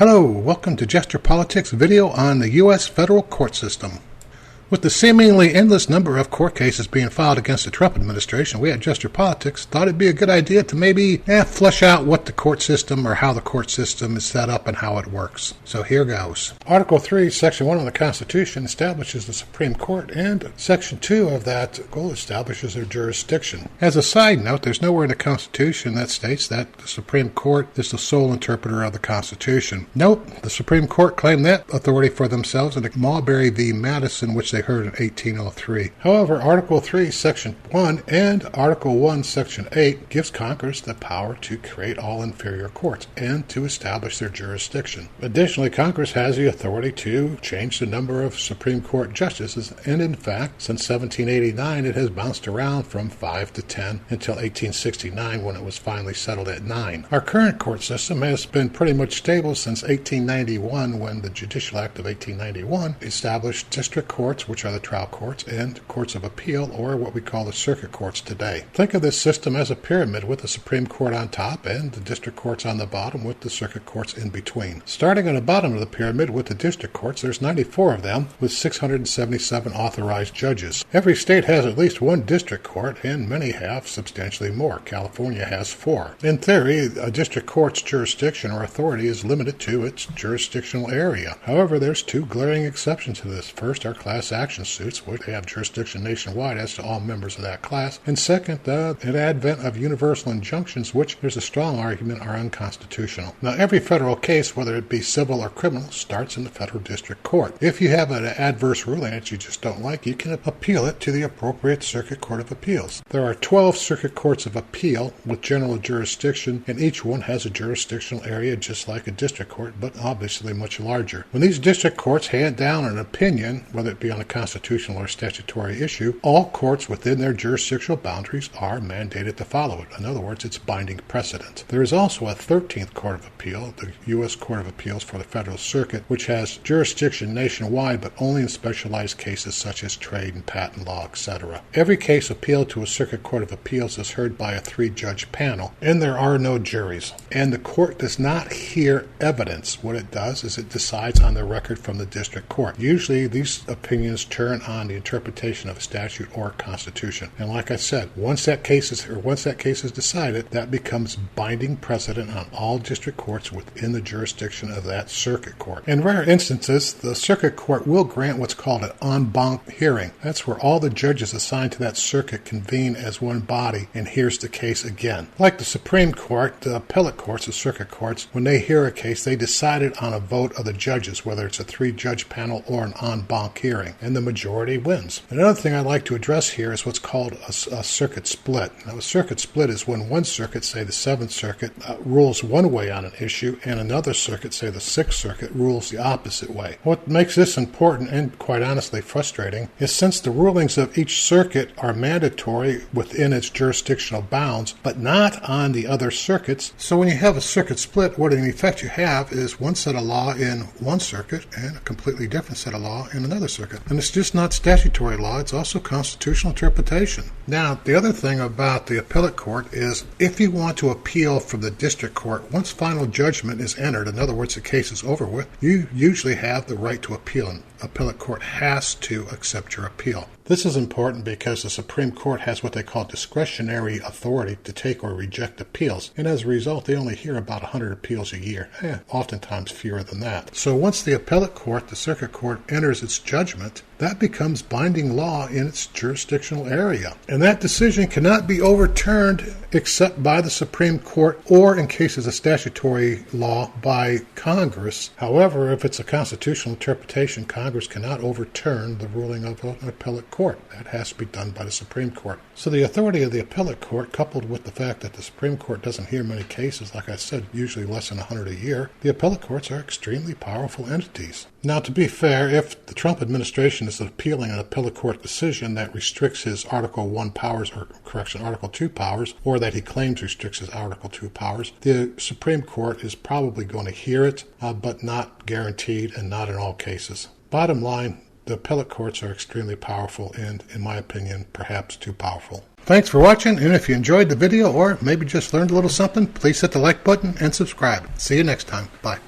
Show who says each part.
Speaker 1: Hello, welcome to Jester Politics video on the U.S. federal court system. With the seemingly endless number of court cases being filed against the Trump administration, we at Jester Politics thought it'd be a good idea to maybe flesh out what the court system or how the court system is set up and how it works. So here goes. Article 3, Section 1 of the Constitution establishes the Supreme Court, and Section 2 of that establishes their jurisdiction. As a side note, there's nowhere in the Constitution that states that the Supreme Court is the sole interpreter of the Constitution. Nope, the Supreme Court claimed that authority for themselves in the Marbury v. Madison, which they heard in 1803. However, Article 3, Section 1 and Article 1, Section 8 gives Congress the power to create all inferior courts and to establish their jurisdiction. Additionally, Congress has the authority to change the number of Supreme Court justices, and in fact, since 1789, it has bounced around from 5 to 10 until 1869 when it was finally settled at 9. Our current court system has been pretty much stable since 1891 when the Judicial Act of 1891 established district courts, which are the trial courts, and courts of appeal, or what we call the circuit courts today. Think of this system as a pyramid with the Supreme Court on top and the district courts on the bottom with the circuit courts in between. Starting on the bottom of the pyramid with the district courts, there's 94 of them with 677 authorized judges. Every state has at least one district court, and many have substantially more. California has 4. In theory, a district court's jurisdiction or authority is limited to its jurisdictional area. However, there's 2 glaring exceptions to this. First are class action suits, which have jurisdiction nationwide as to all members of that class. And second, an advent of universal injunctions, which there's a strong argument are unconstitutional. Now, every federal case, whether it be civil or criminal, starts in the federal district court. If you have an adverse ruling that you just don't like, you can appeal it to the appropriate circuit court of appeals. There are 12 circuit courts of appeal with general jurisdiction, and each one has a jurisdictional area just like a district court, but obviously much larger. When these district courts hand down an opinion, whether it be on a constitutional or statutory issue, all courts within their jurisdictional boundaries are mandated to follow it. In other words, it's binding precedent. There is also a 13th Court of Appeal, the U.S. Court of Appeals for the Federal Circuit, which has jurisdiction nationwide, but only in specialized cases such as trade and patent law, etc. Every case appealed to a Circuit Court of Appeals is heard by a 3-judge panel, and there are no juries. And the court does not hear evidence. What it does is it decides on the record from the district court. Usually, these opinions turn on the interpretation of a statute or constitution. And like I said, once that case is decided, that becomes binding precedent on all district courts within the jurisdiction of that circuit court. In rare instances, the circuit court will grant what's called an en banc hearing. That's where all the judges assigned to that circuit convene as one body and hears the case again. Like the Supreme Court, the appellate courts, the circuit courts, when they hear a case, they decide it on a vote of the judges, whether it's a 3-judge panel or an en banc hearing, and the majority wins. Another thing I'd like to address here is what's called a circuit split. Now, a circuit split is when one circuit, say the 7th Circuit, rules one way on an issue, and another circuit, say the 6th Circuit, rules the opposite way. What makes this important and quite honestly frustrating is since the rulings of each circuit are mandatory within its jurisdictional bounds, but not on the other circuits, so when you have a circuit split, what in effect you have is one set of law in one circuit and a completely different set of law in another circuit. And it's just not statutory law, it's also constitutional interpretation. Now, the other thing about the appellate court is if you want to appeal from the district court, once final judgment is entered, in other words, the case is over with, you usually have the right to appeal, and appellate court has to accept your appeal. This is important because the Supreme Court has what they call discretionary authority to take or reject appeals, and as a result, they only hear about 100 appeals a year, oftentimes fewer than that. So once the appellate court, the circuit court, enters its judgment, that becomes binding law in its jurisdictional area. And that decision cannot be overturned except by the Supreme Court or, in cases of statutory law, by Congress. However, if it's a constitutional interpretation, Congress cannot overturn the ruling of an appellate court. That has to be done by the Supreme Court. So the authority of the appellate court, coupled with the fact that the Supreme Court doesn't hear many cases, like I said, usually less than 100 a year, the appellate courts are extremely powerful entities. Now, to be fair, if the Trump administration is appealing an appellate court decision that restricts his Article 1 powers, Article 2 powers, or that he claims restricts his Article 2 powers, the Supreme Court is probably going to hear it, but not guaranteed and not in all cases. Bottom line, the appellate courts are extremely powerful and, in my opinion, perhaps too powerful. Thanks for watching, and if you enjoyed the video or maybe just learned a little something, please hit the like button and subscribe. See you next time. Bye.